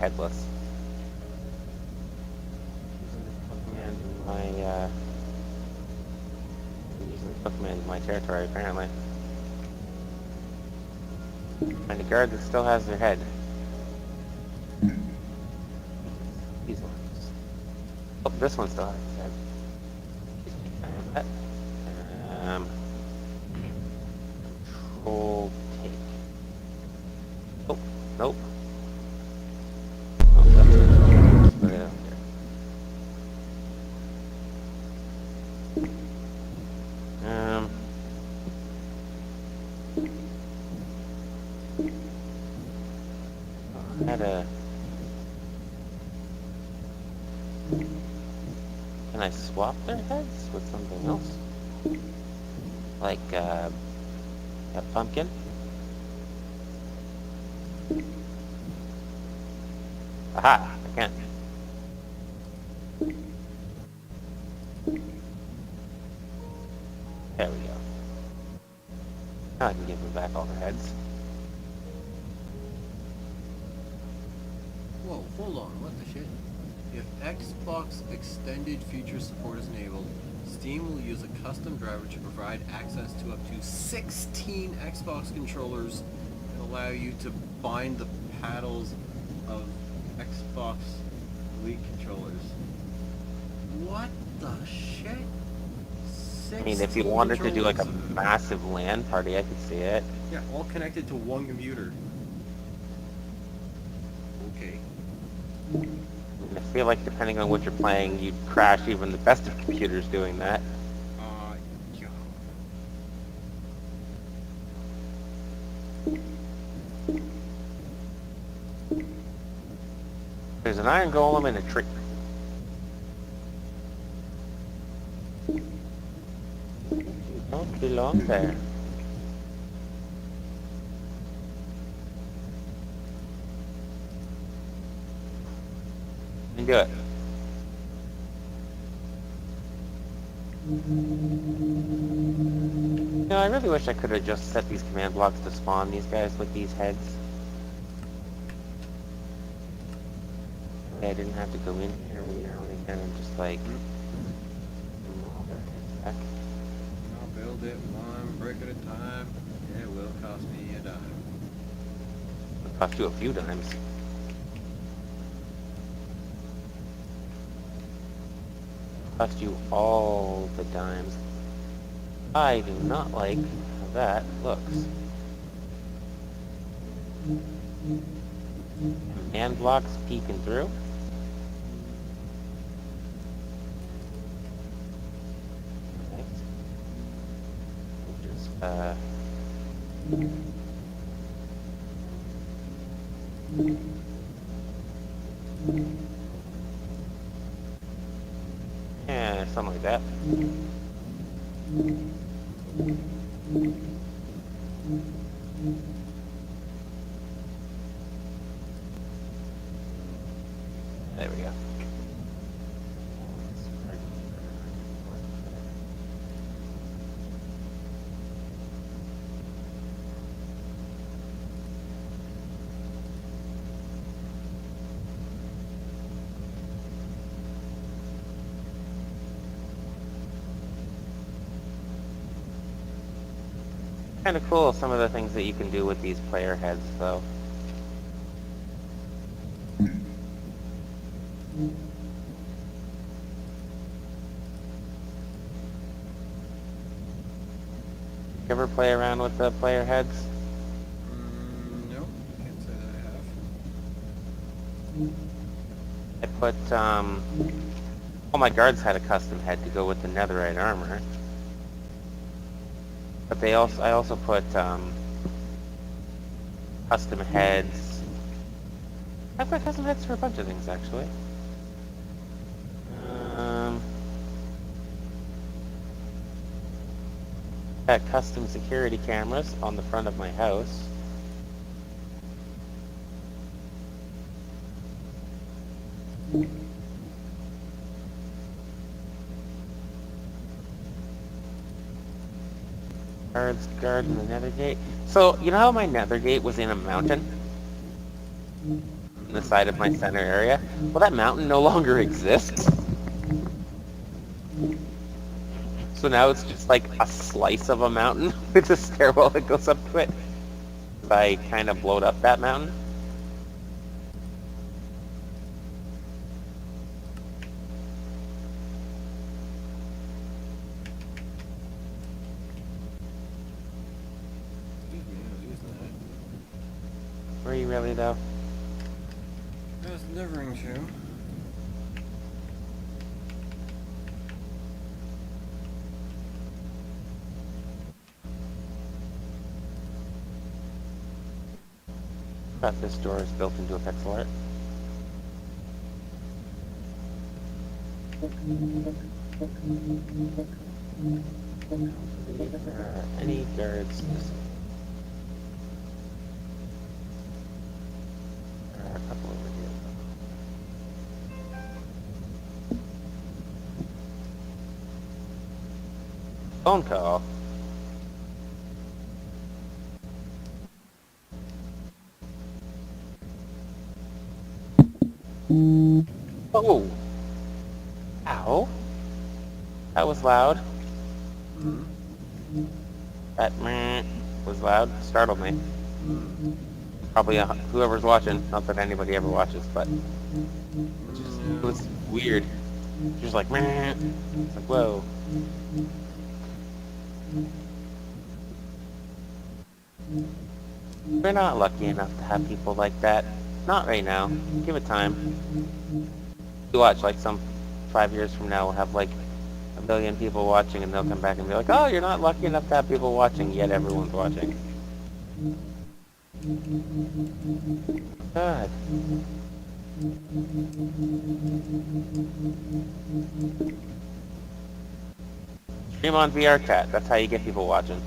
headless. And took me into my territory apparently. And the guard that still has their head. These ones. Oh, this one still has his head. Control take. Oh, nope. Oh, that's it. Put it up there. I had a... Can I swap their heads with something else? Like, a pumpkin? Aha! I can't. There we go. Now I can give them back all their heads. Whoa, hold on, what the shit? If Xbox Extended Feature Support is enabled, Steam will use a custom driver to provide access to up to 16 Xbox controllers and allow you to bind the paddles of Xbox Elite controllers. What the shit? I mean, if you wanted to do like a massive LAN party, I could see it. Yeah, all connected to one computer. Okay. I feel like depending on what you're playing, you'd crash even the best of computers doing that. Yeah. There's an iron golem in a tree. You don't belong there. You can do it. You know, I really wish I could have just set these command blocks to spawn these guys with these heads. I didn't have to go in here every now and again and just like... I'll build it one brick at a time. It will cost me a dime. It'll cost you a few dimes. Cost you all the dimes. I do not like how that looks. Command blocks peeking through. Yeah, something like that. There we go. Kind of cool, some of the things that you can do with these player heads, though. You ever play around with the player heads? No, can't say that I have. I put, all my guards had a custom head to go with the netherite armor. But I also put, custom heads. I've got custom heads for a bunch of things, actually. Got custom security cameras on the front of my house. Guard in the nether gate. So, you know how my nether gate was in a mountain? in the side of my center area. Well, that mountain no longer exists. So now it's just like a slice of a mountain with a stairwell that goes up to it. I kind of blowed up that mountain. Were you really though? I was delivering to. But this door is built into a pixel art. Any guards? There are a couple over here. Phone call. Oh! Ow! That was loud. That meh was loud. Startled me. Probably whoever's watching. Not that anybody ever watches, but it was weird. Just like meh. It's like whoa. We're not lucky enough to have people like that. Not right now. Give it time. You watch, like, some 5 years from now, we'll have, like, a billion people watching, and they'll come back and be like, oh, you're not lucky enough to have people watching, yet everyone's watching. God. Stream on VR chat. That's how you get people watching.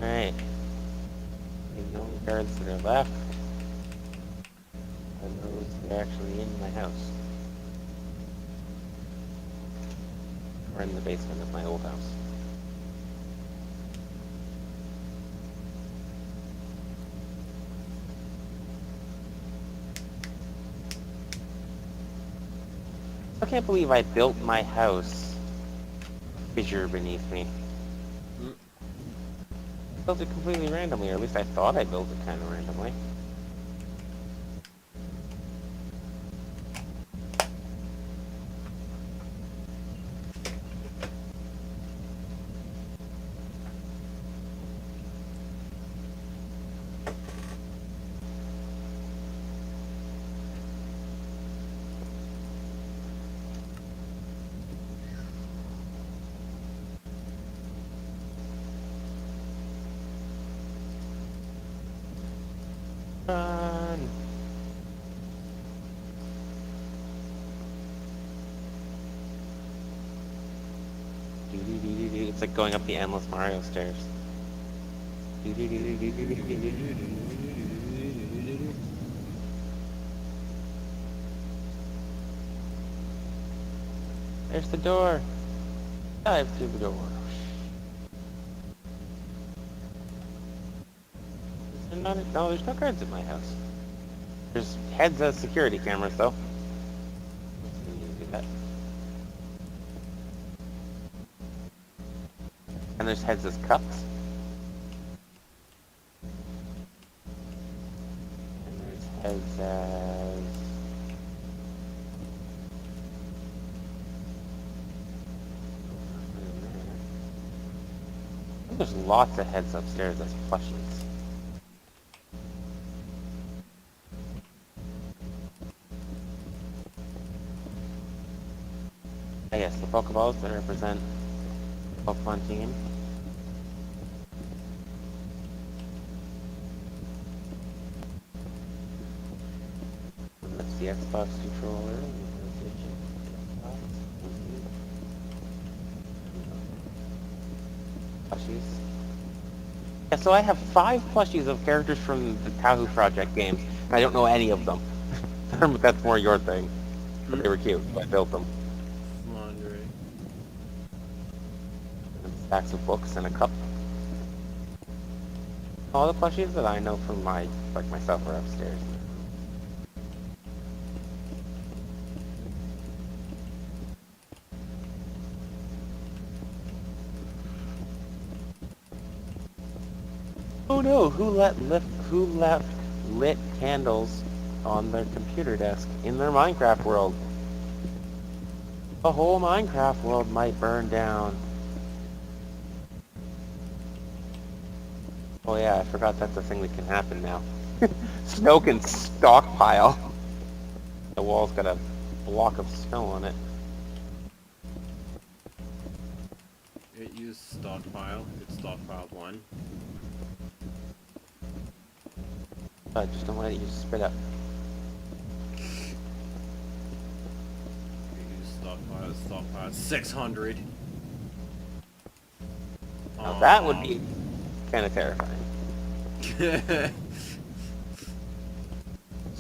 Alright. The only guards that are left are those that are actually in my house. Or in the basement of my old house. I can't believe I built my house fissure beneath me. I built it completely randomly, or at least I thought I built it kind of randomly. Run. It's like going up the endless Mario stairs. There's the door. Dive through the door. No, there's no guards at my house. There's heads as security cameras, though. Do that. And there's heads as cups. And there's heads as... There's lots of heads upstairs as plushies. Yes, the Pokeballs that represent the Pokemon team. Xbox controller. And the PlayStation, Xbox, plushies. Yeah, so I have 5 plushies of characters from the Tahoe Project games. And I don't know any of them. But that's more your thing. But they were cute, so I built them. Laundry. And stacks of books and a cup. All the plushies that I know from myself are upstairs. Oh no, who left lit candles on their computer desk in their Minecraft world? The whole Minecraft world might burn down. Oh yeah, I forgot that's a thing that can happen now. Snow can stockpile. The wall's got a block of snow on it. It used stockpile. It stockpiled 1. But just don't let it use spit up. It used stockpile 600. Now that would be kind of terrifying.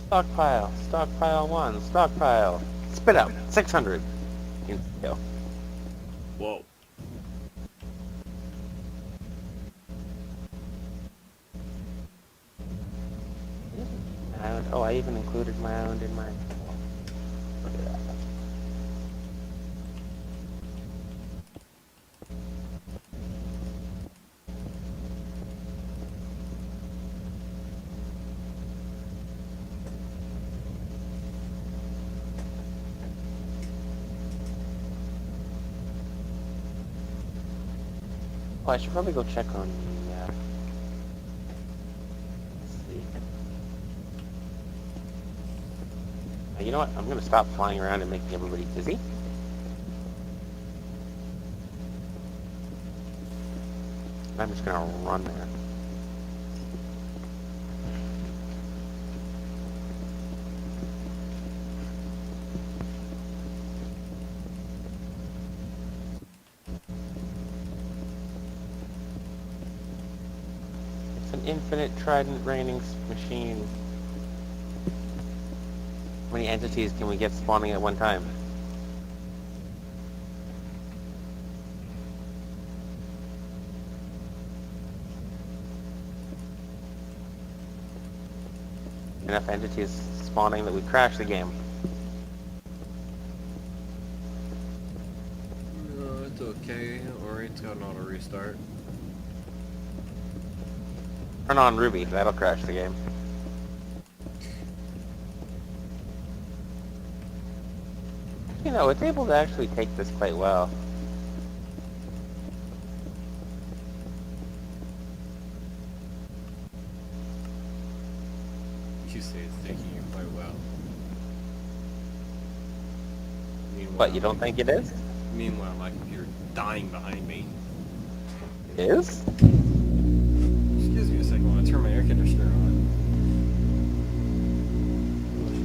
Stockpile 1, stockpile. Spit out, 600. Go. Whoa. Island. Oh, I even included my island in my... Look at that. Oh, I should probably go check on the, let's see. You know what? I'm gonna stop flying around and making everybody dizzy. I'm just gonna run there. It's an infinite trident raining machine. How many entities can we get spawning at one time? Enough entities spawning that we crash the game. No, it's okay. Or it's got an auto restart. Turn on Ruby, that'll crash the game. You know, it's able to actually take this quite well. You say it's taking you quite well. Meanwhile, What, you don't think it is? Meanwhile, my computer's dying behind me. It is? Excuse me a second while I turn my air conditioner on.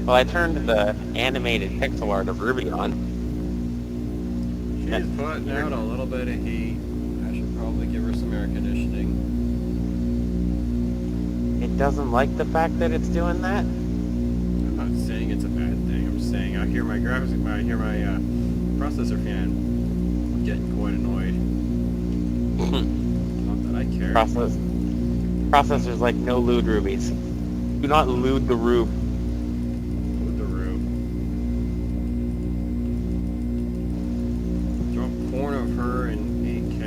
Well, I turned the animated pixel art of Ruby on. She's putting out a little bit of heat. I should probably give her some air conditioning. It doesn't like the fact that it's doing that? I'm not saying it's a bad thing. I'm just saying I hear my processor fan. I'm getting quite annoyed. Not that I care. Processors like no lewd rubies. Do not lewd the rube. With the room. Drop porn of her in 8K.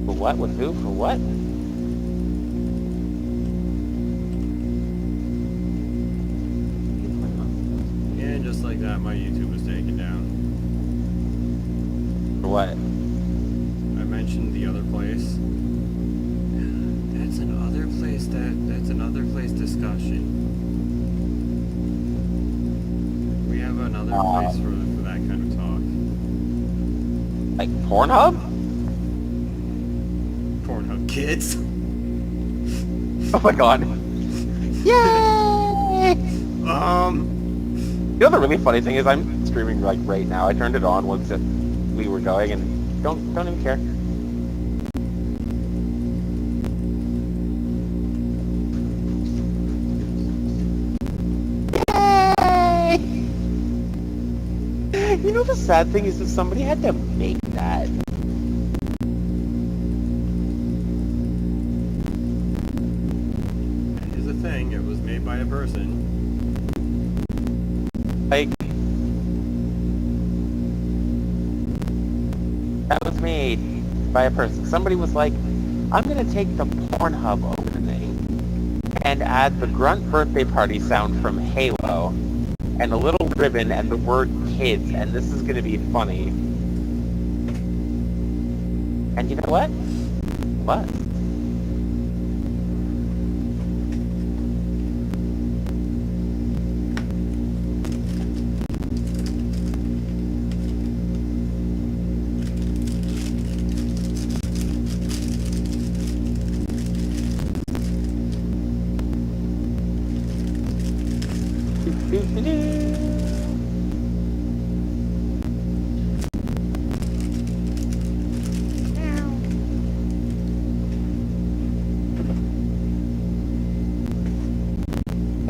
For what? With who? For what? And just like that, my YouTube was taken down. For what? I mentioned the other place. That's another place that's another place discussion. We have another place for that kind of talk. Like Pornhub? Pornhub Kids. Oh my god. Yay! You know the really funny thing is I'm streaming like right now. I turned it on once we were going and don't even care. Yay! You know the sad thing is that somebody had to make that. Here's the thing, it was made by a person. Like, that was made by a person. Somebody was like, I'm gonna take the Pornhub opening and add the grunt birthday party sound from Halo and a little ribbon and the word kids, and this is gonna be funny. And you know what? What?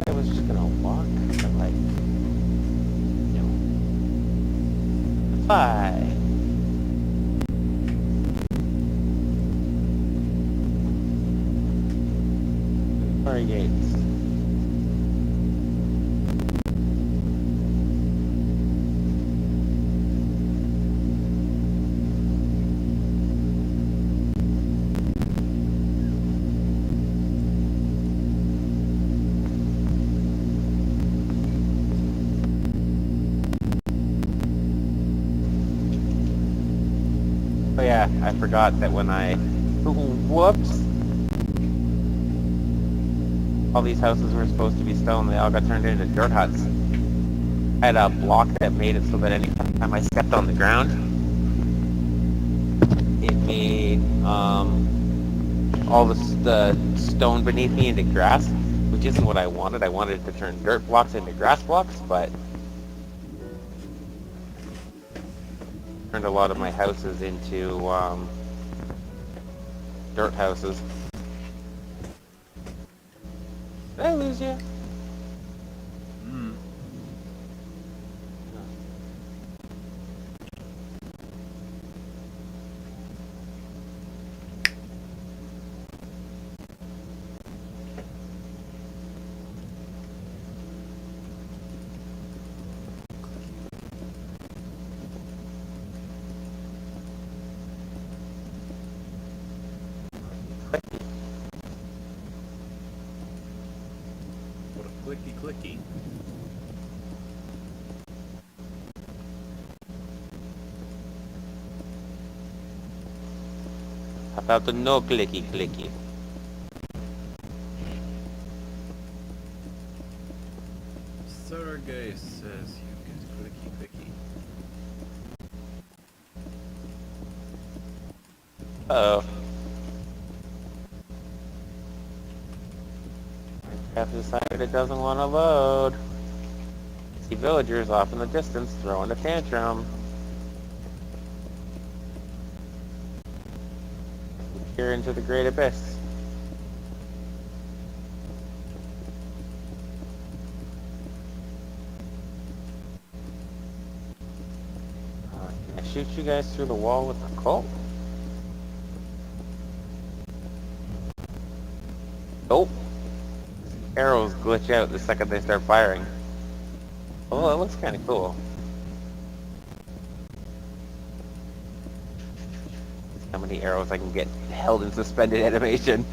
I was just gonna walk for like, you know, 5. Sorry, Gates. Oh yeah, I forgot that when I... Whoops! All these houses were supposed to be stone, they all got turned into dirt huts. I had a block that made it so that any time I stepped on the ground, it made all the stone beneath me into grass, which isn't what I wanted. I wanted it to turn dirt blocks into grass blocks, but turned a lot of my houses into dirt houses. Did I lose you? What a clicky clicky. How about the no clicky clicky? Sergey says you get clicky clicky. Uh-oh. Minecraft decided it doesn't want to load. See villagers off in the distance throwing a tantrum. Here into the great abyss. Can I shoot you guys through the wall with the Colt? Nope. Arrows glitch out the second they start firing. Oh, that looks kind of cool. How many arrows I can get held in suspended animation.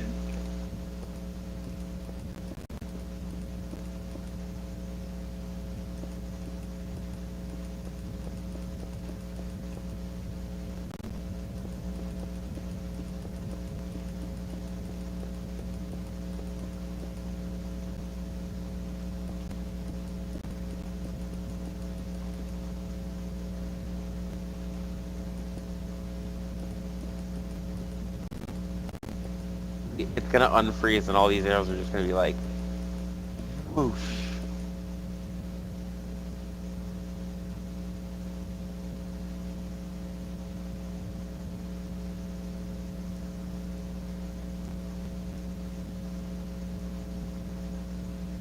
It's gonna unfreeze and all these arrows are just gonna be like whoosh.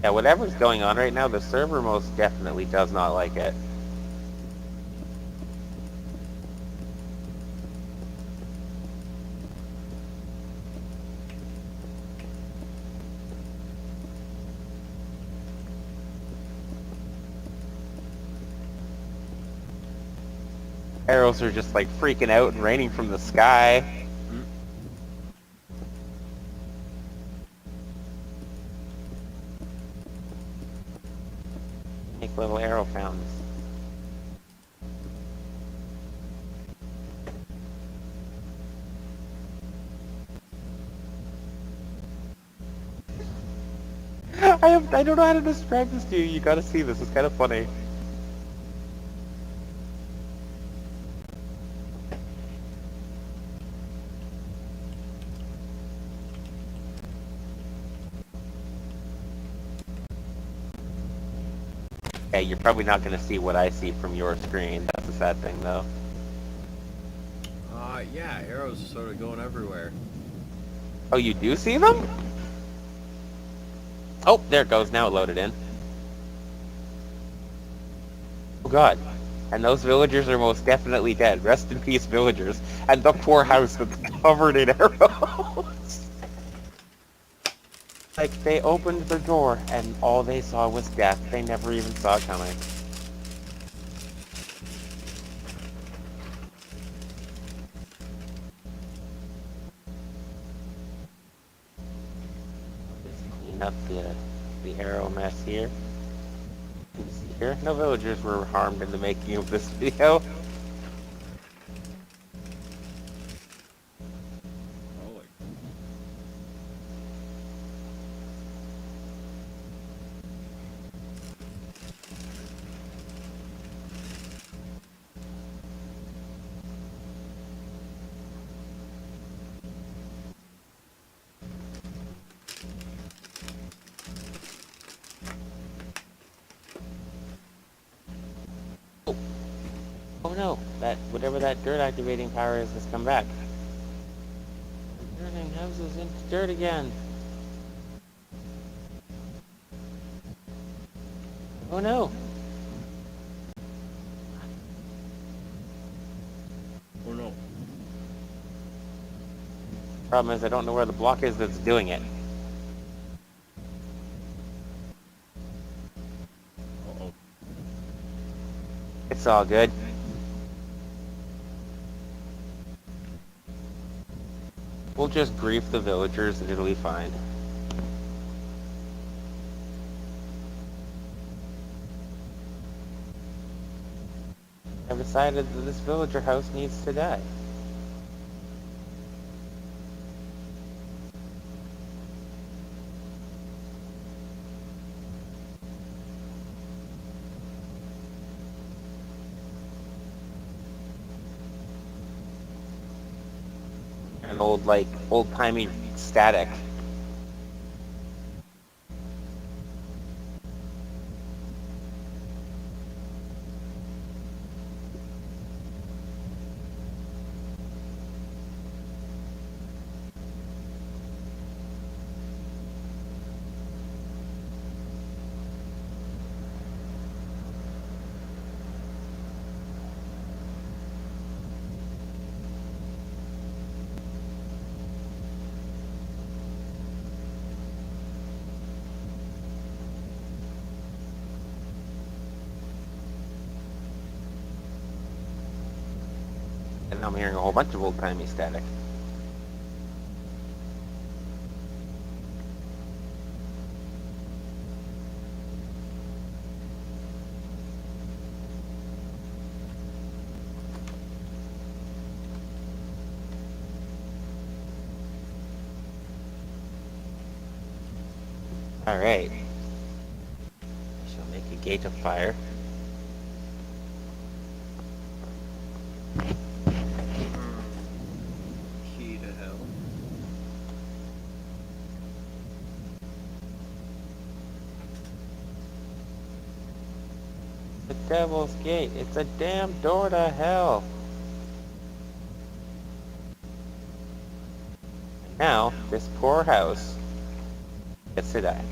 Yeah, whatever's going on right now, the server most definitely does not like it. Arrows are just like freaking out and raining from the sky. Make little arrow fountains. I don't know how to describe this to you. You gotta see this. It's kind of funny. Yeah, you're probably not gonna see what I see from your screen. That's the sad thing, though. Yeah, arrows are sort of going everywhere. Oh, you do see them? Oh, there it goes. Now it loaded in. Oh god. And those villagers are most definitely dead. Rest in peace, villagers. And the poor house that's covered in arrows. Like, they opened the door and all they saw was death. They never even saw it coming. Just clean up the arrow mess here. Here, no villagers were harmed in the making of this video. Holy. Oh no, whatever that dirt activating power is has come back. Turning houses into dirt again. Oh no. Oh no. Problem is I don't know where the block is that's doing it. Uh-oh. It's all good. We'll just grief the villagers and it'll be fine. I've decided that this villager house needs to die. An old, like, old-timey static. And I'm hearing a whole bunch of old-timey static. Alright. I shall make a gate of fire. Key to hell. The devil's gate. It's a damn door to hell. And now, this poor house gets to die.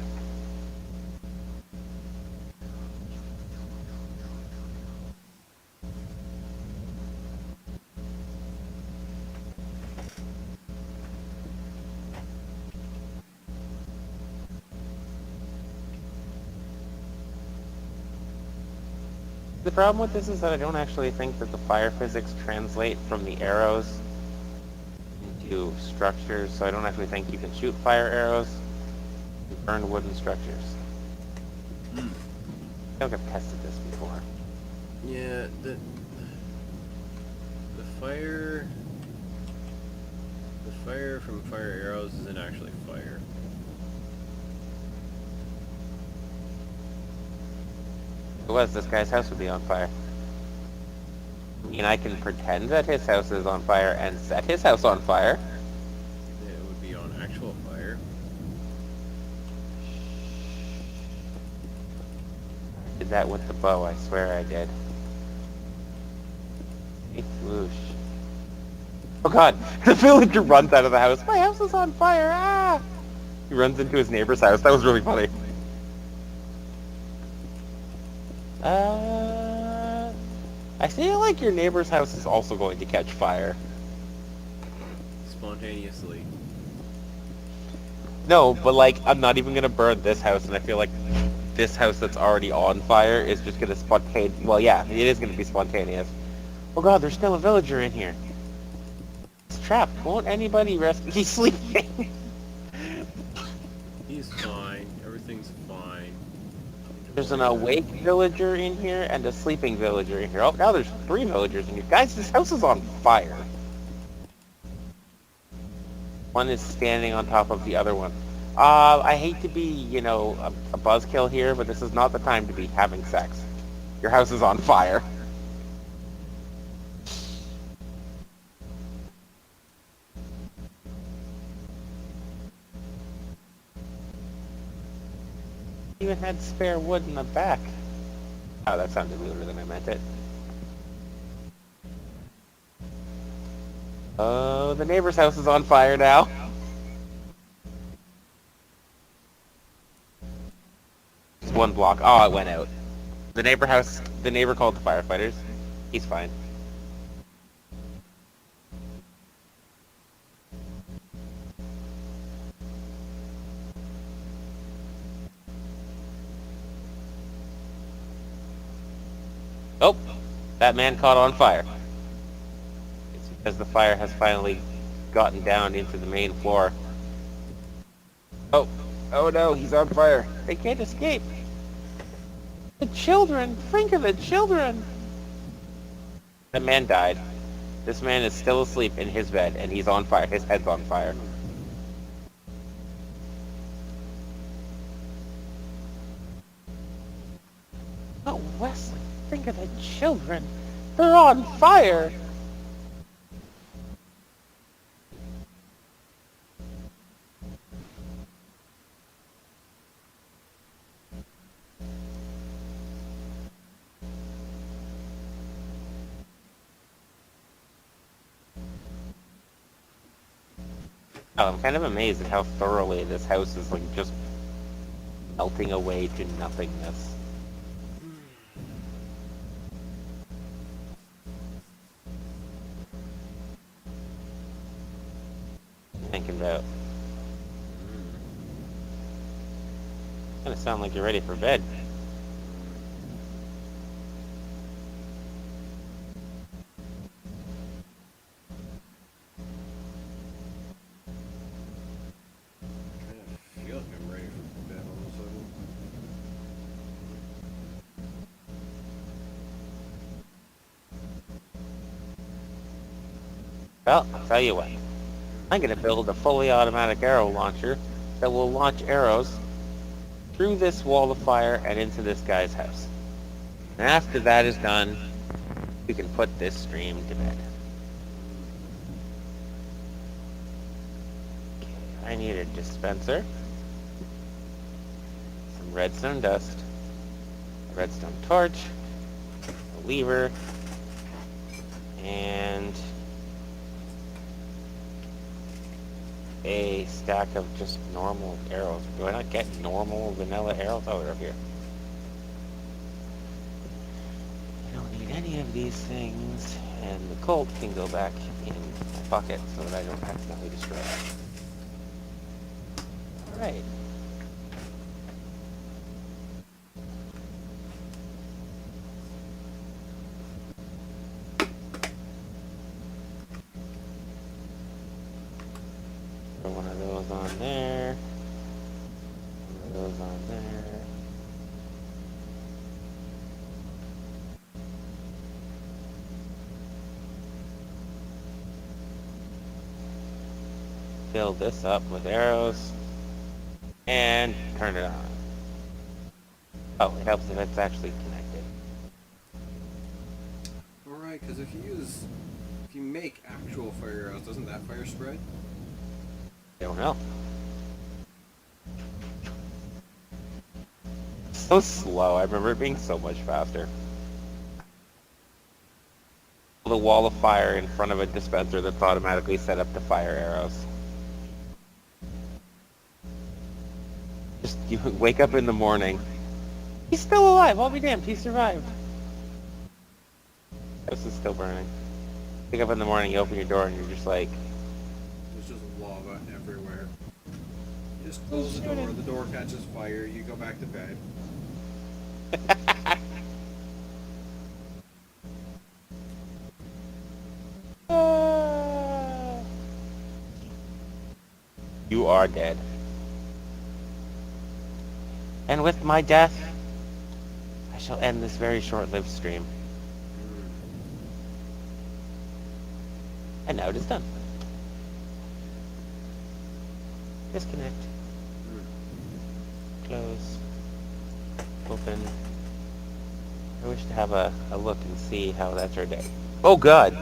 The problem with this is that I don't actually think that the fire physics translate from the arrows into structures, so I don't actually think you can shoot fire arrows and burn wooden structures. I think I've tested this before. Yeah, the fire from fire arrows isn't actually fire. If it was, this guy's house would be on fire. I mean, I can pretend that his house is on fire and set his house on fire. It would be on actual fire. I did that with the bow, I swear I did. Hey, whoosh. Oh god, the villager runs out of the house. My house is on fire, ah! He runs into his neighbor's house. That was really funny. I feel like your neighbor's house is also going to catch fire. Spontaneously. No, but like, I'm not even gonna burn this house, and I feel like this house that's already on fire is just gonna well, yeah, it is gonna be spontaneous. Oh god, there's still a villager in here. It's trapped. Won't anybody rescue? He's sleeping. He's fine. Everything's fine. There's an awake villager in here and a sleeping villager in here. Oh, now there's 3 villagers in here. Guys, this house is on fire. One is standing on top of the other one. I hate to be, you know, a buzzkill here, but this is not the time to be having sex. Your house is on fire. Even had spare wood in the back. Oh, that sounded weirder than I meant it. Oh, the neighbor's house is on fire now. Just 1 block. Oh, it went out. The neighbor called the firefighters. He's fine. Oh, that man caught on fire. It's because the fire has finally gotten down into the main floor. Oh no, he's on fire. They can't escape. The children, think of the children. That man died. This man is still asleep in his bed, and he's on fire. His head's on fire. Oh, Wesley, think of the children. They're on fire. Oh, I'm kind of amazed at how thoroughly this house is like just melting away to nothingness. Thinking about. Kinda sound like you're ready for bed. I feel like I'm ready for bed all of a sudden. Well, I'll tell you what. I'm gonna build a fully automatic arrow launcher that will launch arrows through this wall of fire and into this guy's house. And after that is done, we can put this stream to bed. Okay, I need a dispenser, some redstone dust, a redstone torch, a lever, and a stack of just normal arrows. Do I not get normal vanilla arrows? Oh, they're up here. I don't need any of these things, and the Colt can go back in my pocket so that I don't accidentally destroy it. Alright. fill this up with arrows and turn it on. Oh, it helps if it's actually connected. Alright, because if you make actual fire arrows, doesn't that fire spread? I don't know. So slow. I remember it being so much faster. The wall of fire in front of a dispenser that's automatically set up to fire arrows. Just you wake up in the morning. He's still alive. I'll be damned. He survived. House is still burning. Wake up in the morning, you open your door, and you're just like, There's just lava everywhere. You just close the door catches fire, you go back to bed. you are dead. And with my death, I shall end this very short-lived stream. And now it is done. Disconnect. Close. Open. I wish to have a look and see how that turned out. Oh god!